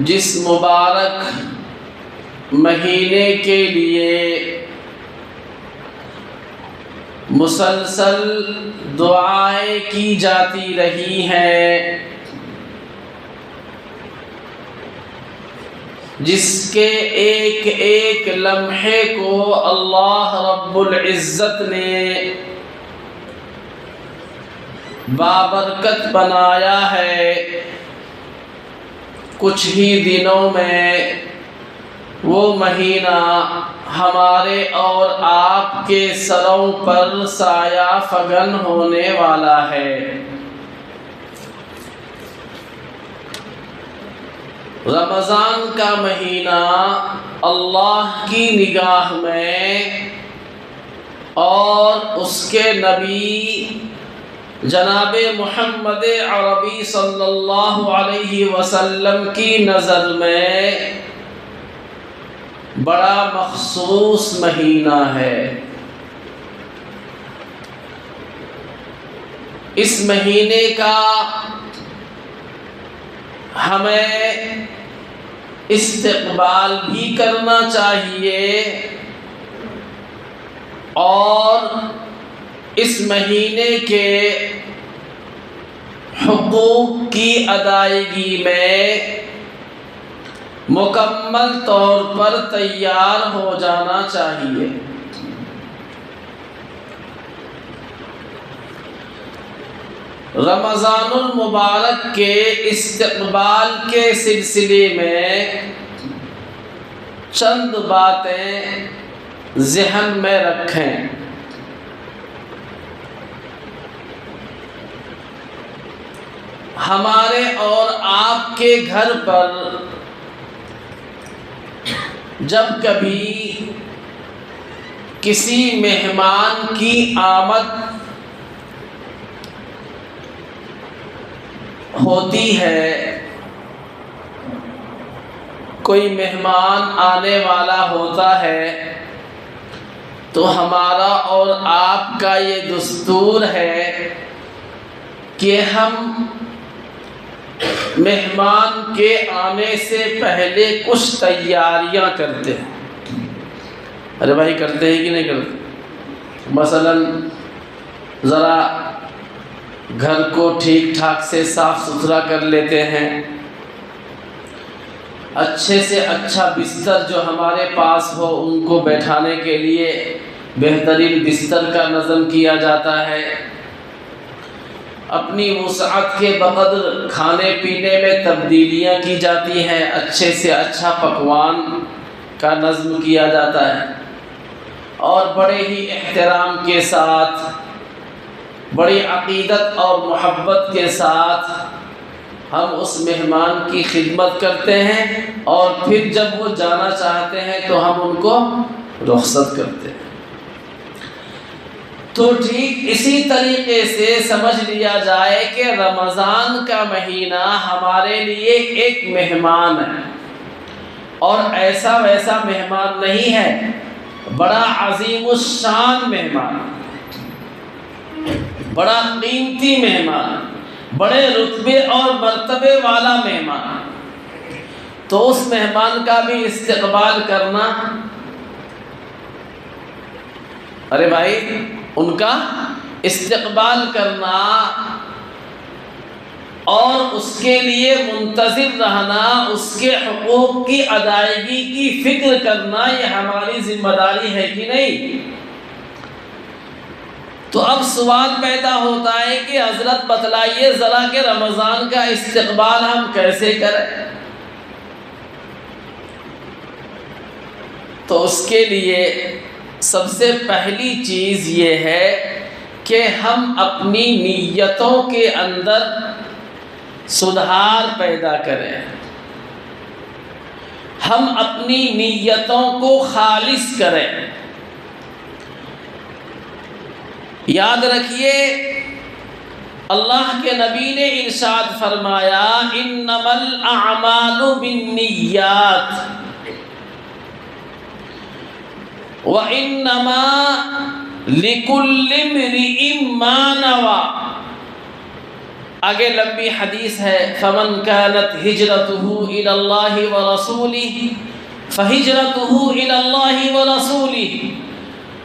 جس مبارک مہینے کے لیے مسلسل دعائیں کی جاتی رہی ہیں، جس کے ایک ایک لمحے کو اللہ رب العزت نے بابرکت بنایا ہے، کچھ ہی دنوں میں وہ مہینہ ہمارے اور آپ کے سروں پر سایہ فگن ہونے والا ہے۔ رمضان کا مہینہ اللہ کی نگاہ میں اور اس کے نبی جناب محمد عربی صلی اللہ علیہ وسلم کی نظر میں بڑا مخصوص مہینہ ہے۔ اس مہینے کا ہمیں استقبال بھی کرنا چاہیے اور اس مہینے کے حقوق کی ادائیگی میں مکمل طور پر تیار ہو جانا چاہیے۔ رمضان المبارک کے استقبال کے سلسلے میں چند باتیں ذہن میں رکھیں۔ ہمارے اور آپ کے گھر پر جب کبھی کسی مہمان کی آمد ہوتی ہے، کوئی مہمان آنے والا ہوتا ہے، تو ہمارا اور آپ کا یہ دستور ہے کہ ہم مہمان کے آنے سے پہلے کچھ تیاریاں کرتے ہیں۔ ارے بھائی کرتے ہیں کہ نہیں کرتے؟ مثلا ذرا گھر کو ٹھیک ٹھاک سے صاف ستھرا کر لیتے ہیں، اچھے سے اچھا بستر جو ہمارے پاس ہو ان کو بیٹھانے کے لیے بہترین بستر کا نظم کیا جاتا ہے، اپنی وسعت کے بقدر کھانے پینے میں تبدیلیاں کی جاتی ہیں، اچھے سے اچھا پکوان کا نظم کیا جاتا ہے، اور بڑے ہی احترام کے ساتھ، بڑی عقیدت اور محبت کے ساتھ ہم اس مہمان کی خدمت کرتے ہیں، اور پھر جب وہ جانا چاہتے ہیں تو ہم ان کو رخصت کرتے ہیں۔ تو ٹھیک اسی طریقے سے سمجھ لیا جائے کہ رمضان کا مہینہ ہمارے لیے ایک مہمان ہے، اور ایسا ویسا مہمان نہیں ہے، بڑا عظیم الشان مہمان، بڑا قیمتی مہمان، بڑے رتبے اور مرتبے والا مہمان۔ تو اس مہمان کا بھی استقبال کرنا، ارے بھائی ان کا استقبال کرنا اور اس کے لیے منتظر رہنا، اس کے حقوق کی ادائیگی کی فکر کرنا، یہ ہماری ذمہ داری ہے کہ نہیں؟ تو اب سوال پیدا ہوتا ہے کہ حضرت بتلائیے ذرا کہ رمضان کا استقبال ہم کیسے کریں؟ تو اس کے لیے سب سے پہلی چیز یہ ہے کہ ہم اپنی نیتوں کے اندر سدھار پیدا کریں، ہم اپنی نیتوں کو خالص کریں۔ یاد رکھیے اللہ کے نبی نے ارشاد فرمایا انما الاعمال بالنیات وَإِنَّمَا لِكُلِّ امْرِئٍ مَّا نَوَىٰ۔ آگے لمبی حدیث ہے، فمن كانت ہجرته الى اللہ ورسولہ فہجرته الى اللہ ورسولہ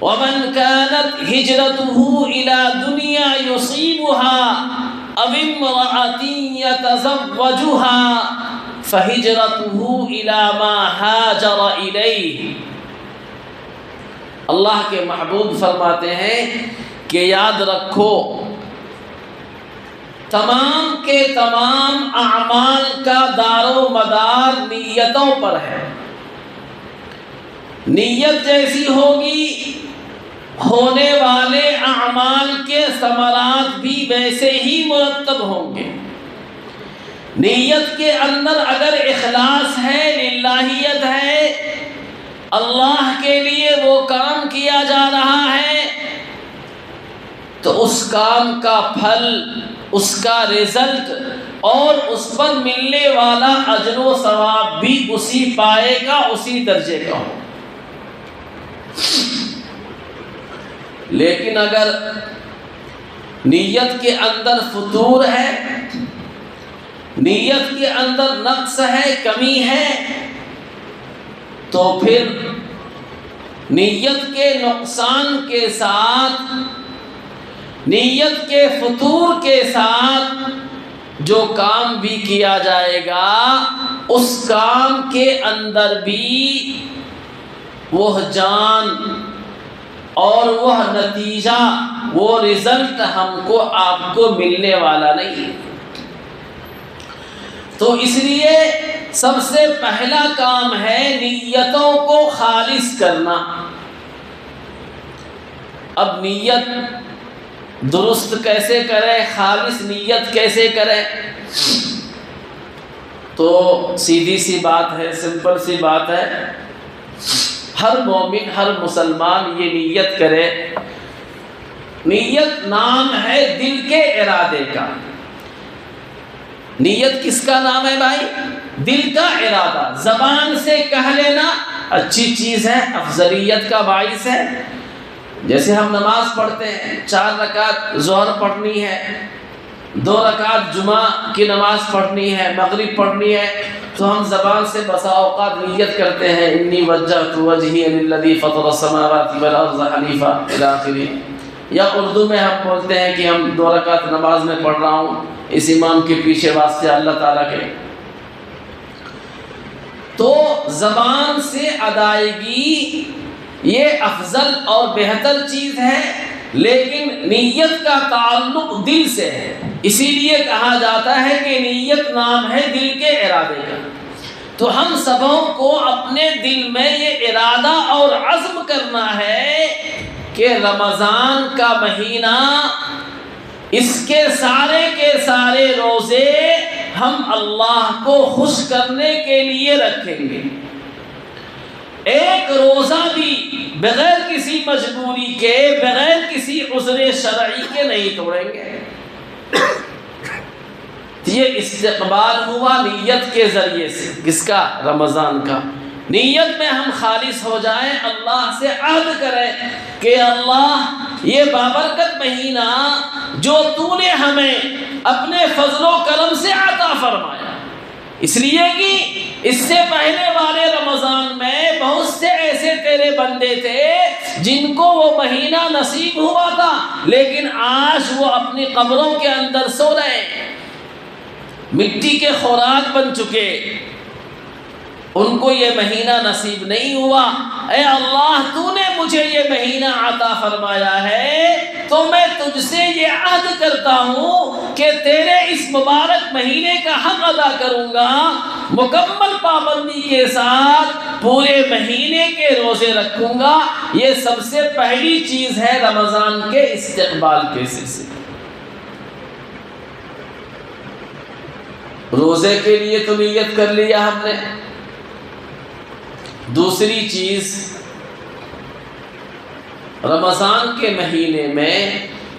ومن كانت ہجرته الى دنیا يصيبها او امرأة يتزوجها فہجرته الى ما هاجر الیہ۔ اللہ کے محبوب فرماتے ہیں کہ یاد رکھو تمام کے تمام اعمال کا دار و مدار نیتوں پر ہے۔ نیت جیسی ہوگی ہونے والے اعمال کے ثمرات بھی ویسے ہی مرتب ہوں گے۔ نیت کے اندر اگر اخلاص ہے، للہیت ہے، اللہ کے لیے وہ کام کیا جا رہا ہے، تو اس کام کا پھل، اس کا رزلٹ اور اس پر ملنے والا اجر و ثواب بھی اسی پائے گا، اسی درجے کا ہو۔ لیکن اگر نیت کے اندر فتور ہے، نیت کے اندر نقص ہے، کمی ہے، تو پھر نیت کے نقصان کے ساتھ، نیت کے فتور کے ساتھ جو کام بھی کیا جائے گا، اس کام کے اندر بھی وہ جان اور وہ نتیجہ، وہ رزلٹ ہم کو آپ کو ملنے والا نہیں۔ تو اس لیے سب سے پہلا کام ہے نیتوں کو خالص کرنا۔ اب نیت درست کیسے کریں، خالص نیت کیسے کریں؟ تو سیدھی سی بات ہے، سمپل سی بات ہے، ہر مومن، ہر مسلمان یہ نیت کرے۔ نیت نام ہے دل کے ارادے کا۔ نیت کس کا نام ہے بھائی؟ دل کا ارادہ۔ زبان سے کہہ لینا اچھی چیز ہے، افضلیت کا باعث ہے۔ جیسے ہم نماز پڑھتے ہیں، 4 رکعت ظہر پڑھنی ہے، 2 رکعت جمعہ کی نماز پڑھنی ہے، مغرب پڑھنی ہے، تو ہم زبان سے بسا اوقات نیت کرتے ہیں، انی وجہت وجہی للذی فطر السماوات والارض حنیفا الی آخرہ۔ یا اردو میں ہم بولتے ہیں کہ ہم 2 رکعت نماز میں پڑھ رہا ہوں اس امام کے پیچھے واسطے اللہ تعالیٰ کے۔ تو زبان سے ادائیگی یہ افضل اور بہتر چیز ہے، لیکن نیت کا تعلق دل سے ہے۔ اسی لیے کہا جاتا ہے کہ نیت نام ہے دل کے ارادے کا۔ تو ہم سبوں کو اپنے دل میں یہ ارادہ اور عزم کرنا ہے کہ رمضان کا مہینہ، اس کے سارے روزے ہم اللہ کو خوش کرنے کے لیے رکھیں گے۔ ایک روزہ بھی بغیر کسی مجبوری کے، بغیر کسی عذر شرعی کے نہیں توڑیں گے۔ یہ استقبال ہوا نیت کے ذریعے سے، کس کا؟ رمضان کا۔ نیت میں ہم خالص ہو جائیں، اللہ سے عہد کریں کہ اللہ یہ بابرکت مہینہ جو تو نے ہمیں اپنے فضل و کرم سے عطا فرمایا، اس لیے کہ اس سے پہلے والے رمضان میں بہت سے ایسے تیرے بندے تھے جن کو وہ مہینہ نصیب ہوا تھا، لیکن آج وہ اپنی قبروں کے اندر سو رہے ہیں، مٹی کے خوراک بن چکے، ان کو یہ مہینہ نصیب نہیں ہوا۔ اے اللہ، تو نے مجھے یہ مہینہ عطا فرمایا ہے، تو میں تجھ سے یہ عہد کرتا ہوں کہ تیرے اس مبارک مہینے کا حق ادا کروں گا، مکمل پابندی کے ساتھ پورے مہینے کے روزے رکھوں گا۔ یہ سب سے پہلی چیز ہے رمضان کے استقبال کے سلسلے۔ روزے کے لیے تو نیت کر لیا ہم نے۔ دوسری چیز، رمضان کے مہینے میں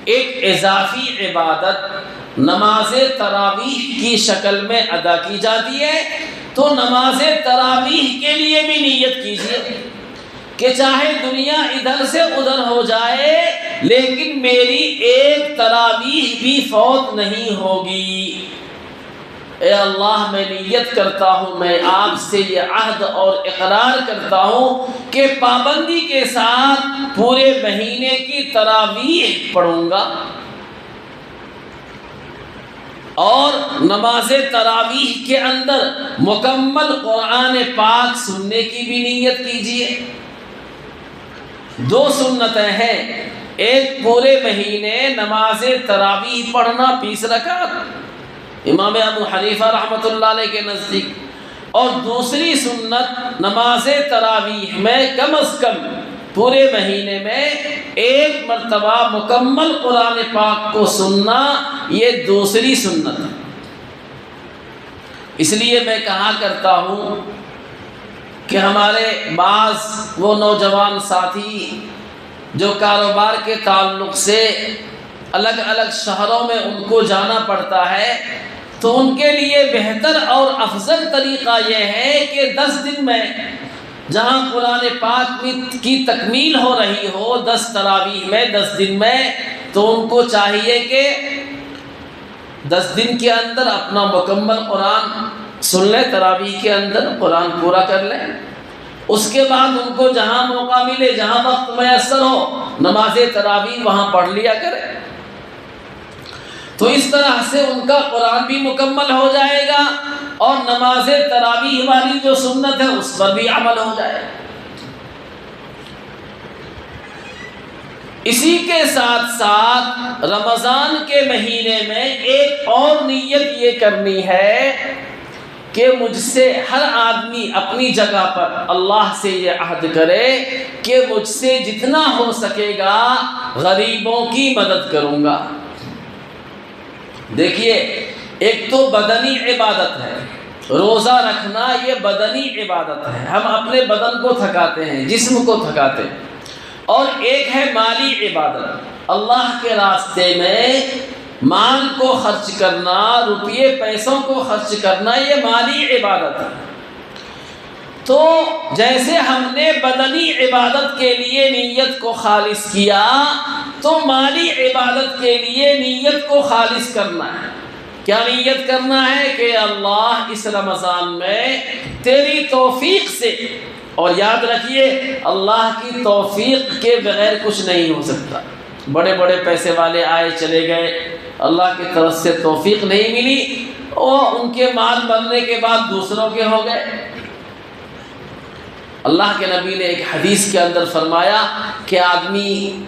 ایک اضافی عبادت نماز تراویح کی شکل میں ادا کی جاتی ہے۔ تو نماز تراویح کے لیے بھی نیت کیجیے کہ چاہے دنیا ادھر سے ادھر ہو جائے، لیکن میری ایک تراویح بھی فوت نہیں ہوگی۔ اے اللہ میں نیت کرتا ہوں، میں آپ سے یہ عہد اور اقرار کرتا ہوں کہ پابندی کے ساتھ پورے مہینے کی تراویح پڑھوں گا، اور نماز تراویح کے اندر مکمل قرآن پاک سننے کی بھی نیت کیجیے۔ 2 سنتیں ہیں، ایک پورے مہینے نماز تراویح پڑھنا 20 رکعت امام ابو حنیفہ رحمۃ اللہ علیہ کے نزدیک، اور دوسری سنت نماز تراویح میں کم از کم پورے مہینے میں 1 مرتبہ مکمل قرآن پاک کو سننا، یہ دوسری سنت ہے۔ اس لیے میں کہا کرتا ہوں کہ ہمارے بعض وہ نوجوان ساتھی جو کاروبار کے تعلق سے الگ الگ شہروں میں ان کو جانا پڑتا ہے، تو ان کے لیے بہتر اور افضل طریقہ یہ ہے کہ 10 دن میں جہاں قرآن پاک کی تکمیل ہو رہی ہو 10 تراویح میں 10 دن میں، تو ان کو چاہیے کہ 10 دن کے اندر اپنا مکمل قرآن سن لیں، تراویح کے اندر قرآن پورا کر لیں۔ اس کے بعد ان کو جہاں موقع ملے، جہاں وقت میسر ہو، نماز تراویح وہاں پڑھ لیا کریں۔ تو اس طرح سے ان کا قرآن بھی مکمل ہو جائے گا، اور نماز تراویح والی جو سنت ہے اس پر بھی عمل ہو جائے گا۔ اسی کے ساتھ ساتھ رمضان کے مہینے میں ایک اور نیت یہ کرنی ہے کہ مجھ سے ہر آدمی اپنی جگہ پر اللہ سے یہ عہد کرے کہ مجھ سے جتنا ہو سکے گا غریبوں کی مدد کروں گا۔ دیکھیے، ایک تو بدنی عبادت ہے، روزہ رکھنا یہ بدنی عبادت ہے، ہم اپنے بدن کو تھکاتے ہیں، جسم کو تھکاتے ہیں، اور ایک ہے مالی عبادت، اللہ کے راستے میں مال کو خرچ کرنا، روپیے پیسوں کو خرچ کرنا، یہ مالی عبادت ہے۔ تو جیسے ہم نے بدنی عبادت کے لیے نیت کو خالص کیا، تو مالی عبادت کے لیے نیت کو خالص کرنا ہے۔ کیا نیت کرنا ہے؟ کہ اللہ اس رمضان میں تیری توفیق سے، اور یاد رکھیے اللہ کی توفیق کے بغیر کچھ نہیں ہو سکتا۔ بڑے بڑے پیسے والے آئے چلے گئے، اللہ کی طرف سے توفیق نہیں ملی، اور ان کے مال مرنے کے بعد دوسروں کے ہو گئے۔ اللہ کے نبی نے ایک حدیث کے اندر فرمایا کہ آدمی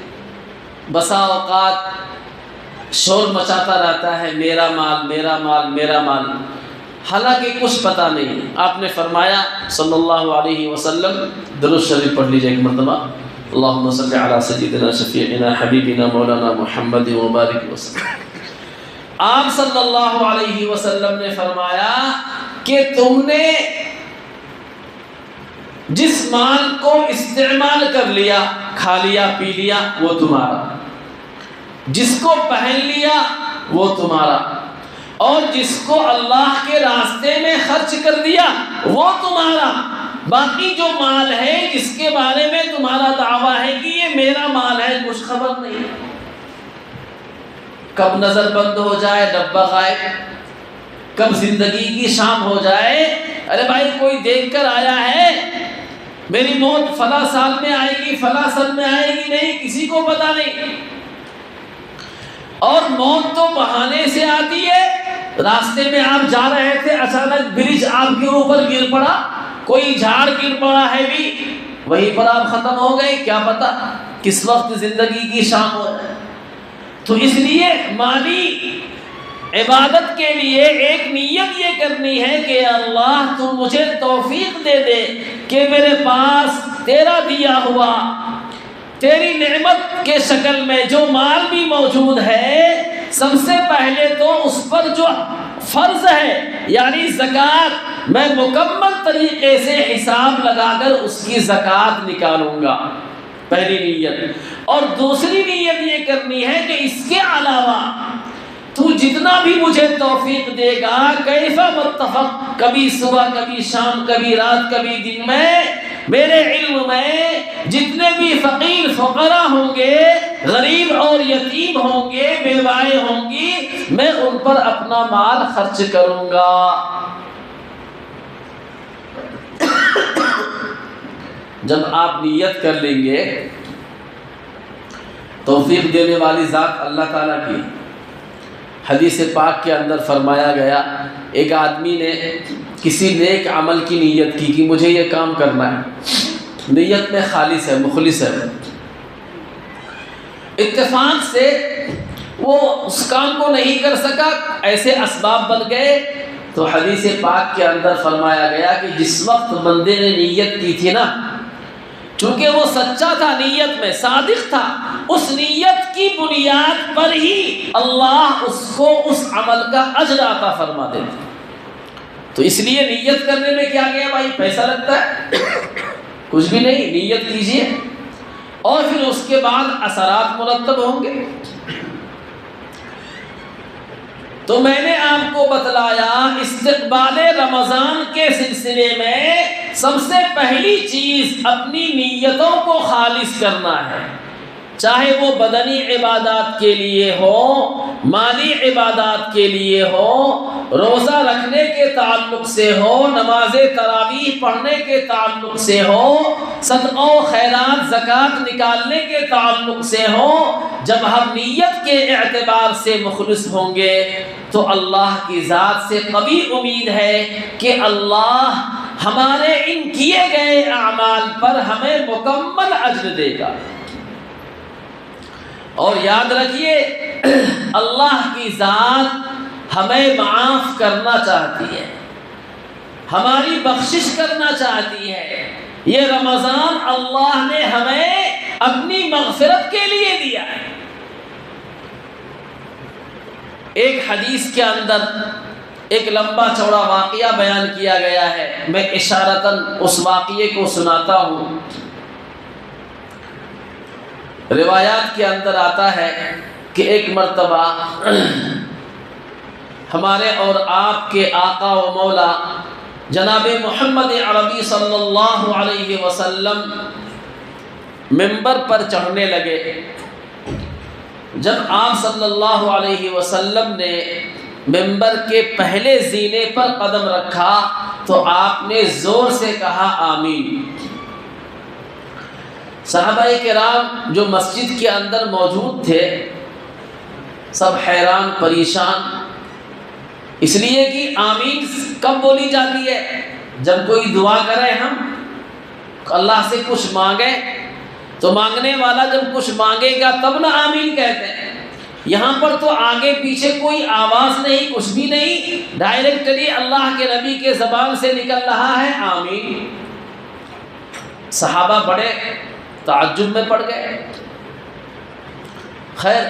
بسا اوقات شور مچاتا رہتا ہے، میرا مال میرا مال میرا مال، حالانکہ کچھ پتہ نہیں۔ آپ نے فرمایا صلی اللہ علیہ وسلم، درود شریف پڑھ لیجیے ایک مرتبہ، اللہم صلی علی سیدنا شفیعنا حبیبنا مولانا محمد وبارک وسلم۔ آپ صلی اللہ علیہ وسلم نے فرمایا کہ تم نے جس مال کو استعمال کر لیا، کھا لیا پی لیا، وہ تمہارا، جس کو پہن لیا وہ تمہارا، اور جس کو اللہ کے راستے میں خرچ کر دیا وہ تمہارا۔ باقی جو مال ہے جس کے بارے میں تمہارا دعویٰ ہے کہ یہ میرا مال ہے، کچھ خبر نہیں۔ کب نظر بند ہو جائے ڈبہ غائب، کب زندگی کی شام ہو جائے، ارے بھائی کوئی دیکھ کر آیا ہے، میری موت فلاں سال میں آئے گی، فلاں سال میں آئے گی، نہیں، کسی کو پتہ نہیں۔ اور موت تو بہانے سے آتی ہے، راستے میں آپ جا رہے تھے، اچانک برج آپ کے اوپر گر پڑا، کوئی جھاڑ گر پڑا ہے بھی، وہیں پر آپ ختم ہو گئے، کیا پتہ کس وقت زندگی کی شام ہو جائے۔ تو اس لیے مالی عبادت کے لیے ایک نیت یہ کرنی ہے کہ اللہ تو مجھے توفیق دے دے کہ میرے پاس تیرا دیا ہوا، تیری نعمت کے شکل میں جو مال بھی موجود ہے، سب سے پہلے تو اس پر جو فرض ہے یعنی زکوٰۃ، میں مکمل طریقے سے حساب لگا کر اس کی زکوٰۃ نکالوں گا، پہلی نیت۔ اور دوسری نیت یہ کرنی ہے کہ اس کے علاوہ تو جتنا بھی مجھے توفیق دے گا، کیف متفق، کبھی صبح کبھی شام کبھی رات کبھی دن میں، میرے علم میں جتنے بھی فقیر فقراء ہوں گے غریب اور یتیم ہوں گے، بیوائیں ہوں گی، میں ان پر اپنا مال خرچ کروں گا۔ جب آپ نیت کر لیں گے، توفیق دینے والی ذات اللہ تعالیٰ کی، حدیث پاک کے اندر فرمایا گیا، ایک آدمی نے کسی نیک عمل کی نیت کی کہ مجھے یہ کام کرنا ہے، نیت میں خالص ہے، مخلص ہے، اتفاق سے وہ اس کام کو نہیں کر سکا، ایسے اسباب بن گئے، تو حدیث پاک کے اندر فرمایا گیا کہ جس وقت بندے نے نیت کی تھی نا، چونکہ وہ سچا تھا، نیت میں صادق تھا، اس نیت کی بنیاد پر ہی اللہ اس کو اس عمل کا اجر عطا فرما دیتا۔ تو اس لیے نیت کرنے میں کیا گیا بھائی، پیسہ لگتا ہے؟ کچھ بھی نہیں، نیت کیجئے اور پھر اس کے بعد اثرات مرتب ہوں گے۔ تو میں نے آپ کو بتلایا استقبال رمضان کے سلسلے میں سب سے پہلی چیز اپنی نیتوں کو خالص کرنا ہے، چاہے وہ بدنی عبادات کے لیے ہو، مالی عبادات کے لیے ہو، روزہ رکھنے کے تعلق سے ہو، نماز تراویح پڑھنے کے تعلق سے ہو، صدقہ و خیرات زکوٰۃ نکالنے کے تعلق سے ہو۔ جب ہم نیت کے اعتبار سے مخلص ہوں گے تو اللہ کی ذات سے قوی امید ہے کہ اللہ ہمارے ان کیے گئے اعمال پر ہمیں مکمل اجر دے گا۔ اور یاد رکھیے، اللہ کی ذات ہمیں معاف کرنا چاہتی ہے، ہماری بخشش کرنا چاہتی ہے۔ یہ رمضان اللہ نے ہمیں اپنی مغفرت کے لیے دیا ہے۔ ایک حدیث کے اندر ایک لمبا چوڑا واقعہ بیان کیا گیا ہے، میں اشارتاً اس واقعے کو سناتا ہوں۔ روایات کے اندر آتا ہے کہ ایک مرتبہ ہمارے اور آپ کے آقا و مولا جناب محمد عربی صلی اللہ علیہ وسلم منبر پر چڑھنے لگے۔ جب آپ صلی اللہ علیہ وسلم نے منبر کے پہلے زینے پر قدم رکھا تو آپ نے زور سے کہا آمین۔ صحابہ کرام جو مسجد کے اندر موجود تھے سب حیران پریشان، اس لیے کہ آمین کب بولی جاتی ہے؟ جب کوئی دعا کرے، ہم اللہ سے کچھ مانگیں تو مانگنے والا جب کچھ مانگے گا تب نہ آمین کہتے ہیں۔ یہاں پر تو آگے پیچھے کوئی آواز نہیں، کچھ بھی نہیں، ڈائریکٹلی اللہ کے نبی کے زبان سے نکل رہا ہے آمین۔ صحابہ بڑے تعجب میں پڑ گئے۔ خیر،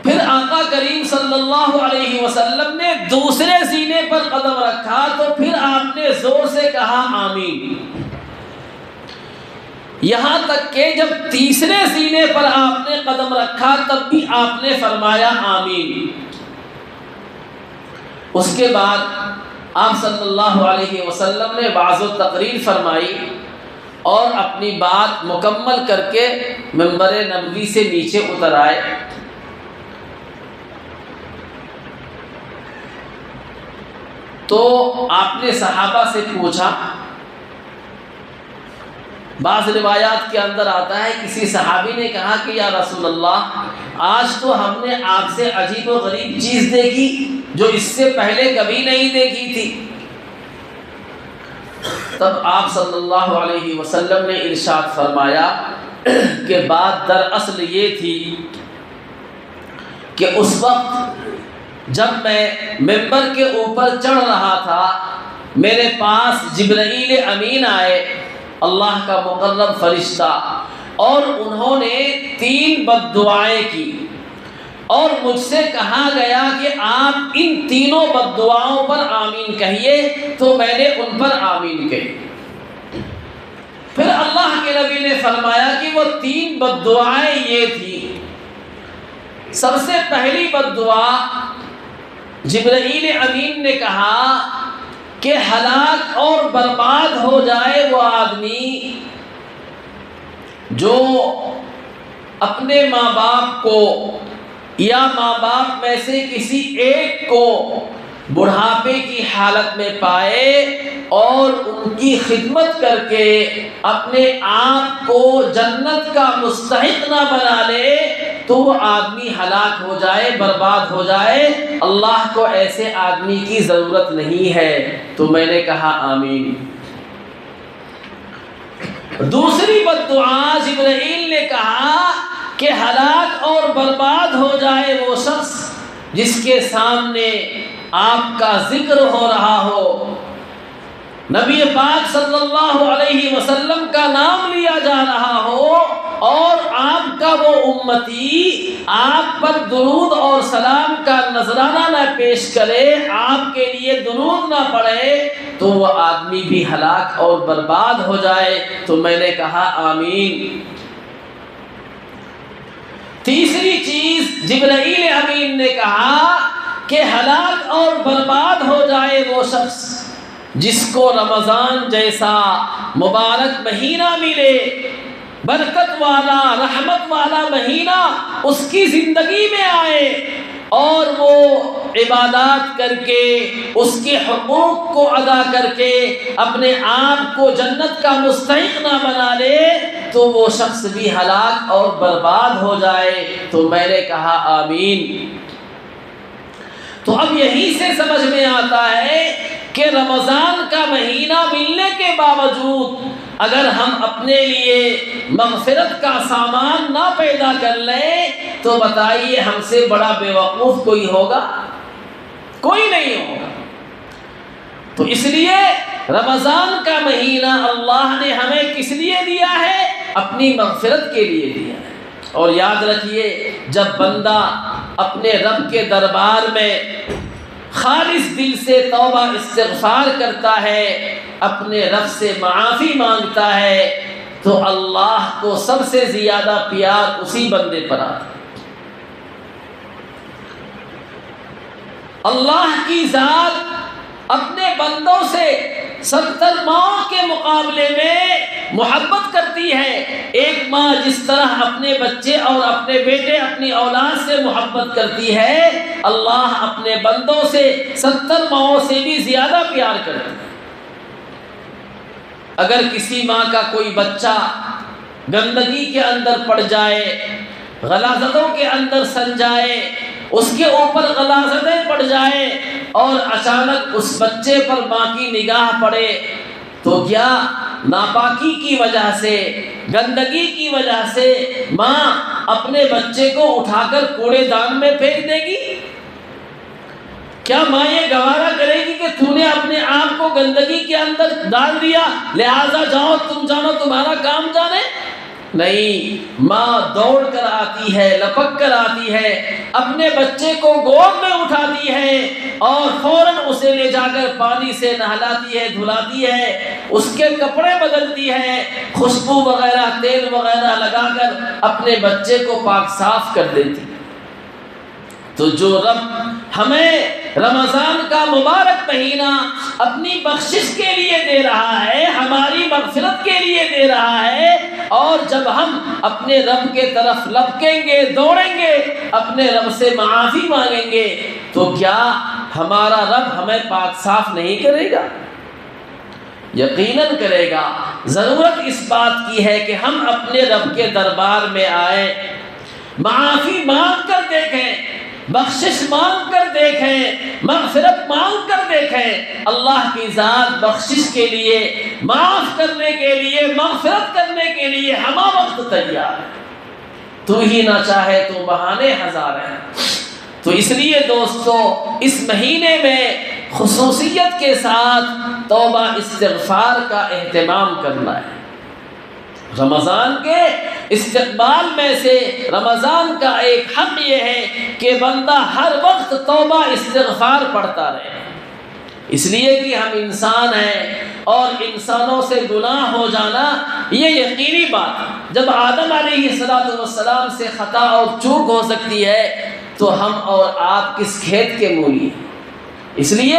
پھر آقا کریم صلی اللہ علیہ وسلم نے دوسرے زینے پر قدم رکھا تو پھر آپ نے زور سے کہا آمین، یہاں تک کہ جب تیسرے زینے پر آپ نے قدم رکھا تب بھی آپ نے فرمایا آمین۔ اس کے بعد آپ صلی اللہ علیہ وسلم نے وعظ و تقریر فرمائی اور اپنی بات مکمل کر کے منبر نبوی سے نیچے اتر آئے۔ تو آپ نے صحابہ سے پوچھا، بعض روایات کے اندر آتا ہے کسی صحابی نے کہا کہ یا رسول اللہ، آج تو ہم نے آپ سے عجیب و غریب چیز دیکھی جو اس سے پہلے کبھی نہیں دیکھی تھی۔ تب آپ صلی اللہ علیہ وسلم نے ارشاد فرمایا کہ بات دراصل یہ تھی کہ اس وقت جب میں منبر کے اوپر چڑھ رہا تھا میرے پاس جبرائیل امین آئے، اللہ کا مقرب فرشتہ، اور انہوں نے 3 بد دعائیں کی اور مجھ سے کہا گیا کہ آپ ان تینوں بد دعاؤں پر آمین کہیے، تو میں نے ان پر آمین کہی۔ پھر اللہ کے نبی نے فرمایا کہ وہ 3 بد دعائیں یہ تھی۔ سب سے پہلی بد دعا، جبرائیل امین نے کہا کہ ہلاک اور برباد ہو جائے وہ آدمی جو اپنے ماں باپ کو یا ماں باپ میں سے کسی ایک کو بڑھاپے کی حالت میں پائے اور ان کی خدمت کر کے اپنے آپ کو جنت کا مستحق نہ بنا لے تو وہ آدمی ہلاک ہو جائے، برباد ہو جائے۔ اللہ کو ایسے آدمی کی ضرورت نہیں ہے۔ تو میں نے کہا آمین۔ دوسری بددعا جبرائیل نے کہا کہ ہلاک اور برباد ہو جائے وہ شخص جس کے سامنے آپ کا ذکر ہو رہا ہو، نبی پاک صلی اللہ علیہ وسلم کا نام لیا جا رہا ہو اور آپ کا وہ امتی آپ پر درود اور سلام کا نذرانہ نہ پیش کرے، آپ کے لیے درود نہ پڑھے، تو وہ آدمی بھی ہلاک اور برباد ہو جائے۔ تو میں نے کہا آمین۔ تیسری چیز جبرائیل امین نے کہا کہ ہلاک اور برباد ہو جائے وہ شخص جس کو رمضان جیسا مبارک مہینہ ملے، برکت والا، رحمت والا مہینہ اس کی زندگی میں آئے اور وہ عبادات کر کے اس کے حقوق کو ادا کر کے اپنے آپ کو جنت کا مستحق نہ بنا لے تو وہ شخص بھی ہلاک اور برباد ہو جائے۔ تو میں نے کہا آمین۔ تو اب یہیں سے سمجھ میں آتا ہے کہ رمضان کا مہینہ ملنے کے باوجود اگر ہم اپنے لیے مغفرت کا سامان نہ پیدا کر لیں تو بتائیے ہم سے بڑا بے وقوف کوئی ہوگا؟ کوئی نہیں ہوگا۔ تو اس لیے رمضان کا مہینہ اللہ نے ہمیں کس لیے دیا ہے؟ اپنی مغفرت کے لیے دیا ہے۔ اور یاد رکھیے جب بندہ اپنے رب کے دربار میں خالص دل سے توبہ استغفار کرتا ہے، اپنے رب سے معافی مانگتا ہے، تو اللہ کو سب سے زیادہ پیار اسی بندے پر آتا ہے۔ اللہ کی ذات اپنے بندوں سے 70 ماؤں کے مقابلے میں محبت کرتی ہے۔ ایک ماں جس طرح اپنے بچے اور اپنے بیٹے اپنی اولاد سے محبت کرتی ہے، اللہ اپنے بندوں سے 70 ماؤں سے بھی زیادہ پیار کرتا ہے۔ اگر کسی ماں کا کوئی بچہ گندگی کے اندر پڑ جائے، غلاظتوں کے اندر سن جائے، اس کے اوپر غلاظتیں پڑ جائیں اور اچانک اس بچے پر ماں کی نگاہ پڑے تو کیا ناپاکی کی وجہ سے، گندگی کی وجہ سے ماں اپنے بچے کو اٹھا کر کوڑے دان میں پھینک دے گی؟ کیا ماں یہ گوارا کرے گی کہ تو نے اپنے آپ کو گندگی کے اندر ڈال دیا لہذا جاؤ تم جانو تمہارا کام جانے؟ نہیں، ماں دوڑ کر آتی ہے، لپک کر آتی ہے، اپنے بچے کو گود میں اٹھاتی ہے اور فوراً اسے لے جا کر پانی سے نہلاتی ہے، دھلاتی ہے، اس کے کپڑے بدلتی ہے، خوشبو وغیرہ تیل وغیرہ لگا کر اپنے بچے کو پاک صاف کر دیتی ہے۔ تو جو رب ہمیں رمضان کا مبارک مہینہ اپنی بخشش کے لیے دے رہا ہے، ہماری مغفرت کے لیے دے رہا ہے، اور جب ہم اپنے رب کے طرف لپکیں گے، دوڑیں گے، اپنے رب سے معافی مانگیں گے تو کیا ہمارا رب ہمیں پاک صاف نہیں کرے گا؟ یقیناً کرے گا۔ ضرورت اس بات کی ہے کہ ہم اپنے رب کے دربار میں آئیں، معافی مانگ کر دیکھیں، بخشش مانگ کر دیکھیں، مغفرت مانگ کر دیکھیں۔ اللہ کی ذات بخشش کے لیے، معاف کرنے کے لیے، مغفرت کرنے کے لیے ہمہ وقت تیار ہے۔ تو ہی نہ چاہے تو بہانے ہزار ہیں۔ تو اس لیے دوستو اس مہینے میں خصوصیت کے ساتھ توبہ استغفار کا اہتمام کرنا ہے۔ رمضان کے استقبال میں سے رمضان کا ایک حق یہ ہے کہ بندہ ہر وقت توبہ استغفار پڑھتا رہے، اس لیے کہ ہم انسان ہیں اور انسانوں سے گناہ ہو جانا یہ یقینی بات ہے۔ جب آدم علیہ السلام سے خطا اور چوک ہو سکتی ہے تو ہم اور آپ کس کھیت کے مولی ہیں؟ اس لیے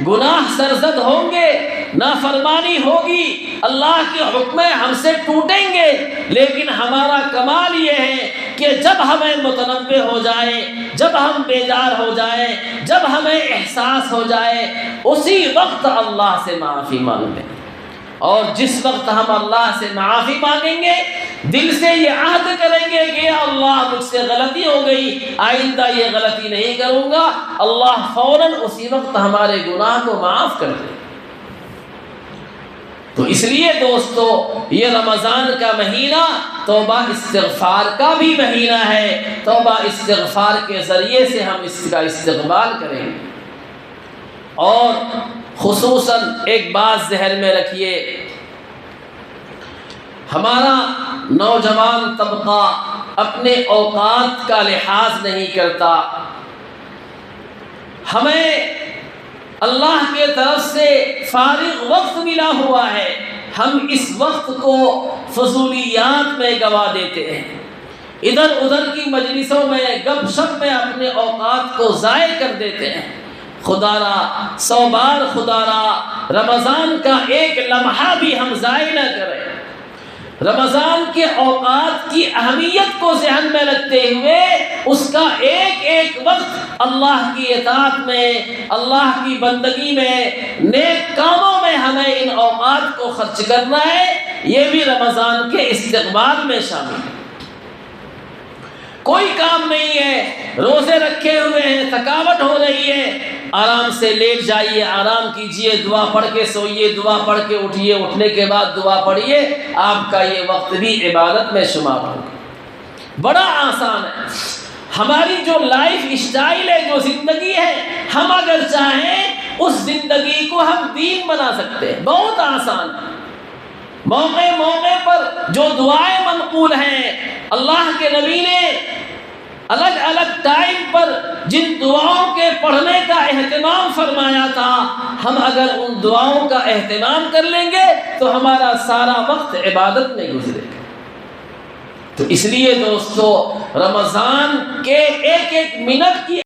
گناہ سرزد ہوں گے، نافرمانی ہوگی، اللہ کے حکمیں ہم سے ٹوٹیں گے، لیکن ہمارا کمال یہ ہے کہ جب ہمیں متنبہ ہو جائے، جب ہم بیدار ہو جائیں، جب ہمیں احساس ہو جائے، اسی وقت اللہ سے معافی مانگ لیں۔ اور جس وقت ہم اللہ سے معافی مانگیں گے، دل سے یہ عہد کریں گے کہ یا اللہ مجھ سے غلطی ہو گئی، آئندہ یہ غلطی نہیں کروں گا، اللہ فوراً اسی وقت ہمارے گناہ کو معاف کر دے۔ تو اس لیے دوستو، یہ رمضان کا مہینہ توبہ استغفار کا بھی مہینہ ہے۔ توبہ استغفار کے ذریعے سے ہم اس کا استقبال کریں۔ اور خصوصاً ایک بات ذہن میں رکھیے، ہمارا نوجوان طبقہ اپنے اوقات کا لحاظ نہیں کرتا۔ ہمیں اللہ کے طرف سے فارغ وقت ملا ہوا ہے، ہم اس وقت کو فضولیات میں گوا دیتے ہیں، ادھر ادھر کی مجلسوں میں گپ شپ میں اپنے اوقات کو ضائع کر دیتے ہیں۔ خدا را 100 بار خدا را رمضان کا ایک لمحہ بھی ہم ضائع نہ کریں۔ رمضان کے اوقات کی اہمیت کو ذہن میں رکھتے ہوئے اس کا ایک ایک وقت اللہ کی اطاعت میں، اللہ کی بندگی میں، نیک کاموں میں ہمیں ان اوقات کو خرچ کرنا ہے۔ یہ بھی رمضان کے استقبال میں شامل ہے۔ کوئی کام نہیں ہے، روزے رکھے ہوئے ہیں، تھکاوٹ ہو رہی ہے، آرام سے لیٹ جائیے، آرام کیجئے، دعا پڑھ کے سوئیے، دعا پڑھ کے اٹھیے، اٹھنے کے بعد دعا پڑھیے، آپ کا یہ وقت بھی عبادت میں شمار ہوگا۔ بڑا آسان ہے۔ ہماری جو لائف اسٹائل ہے، جو زندگی ہے، ہم اگر چاہیں اس زندگی کو ہم دین بنا سکتے ہیں۔ بہت آسان ہے۔ موقع موقع پر جو دعائیں منقول ہیں، اللہ کے نبی نے الگ الگ ٹائم پر جن دعاؤں کے پڑھنے کا اہتمام فرمایا تھا، ہم اگر ان دعاؤں کا اہتمام کر لیں گے تو ہمارا سارا وقت عبادت میں گزرے گا۔ تو اس لیے دوستو، رمضان کے ایک ایک منٹ کی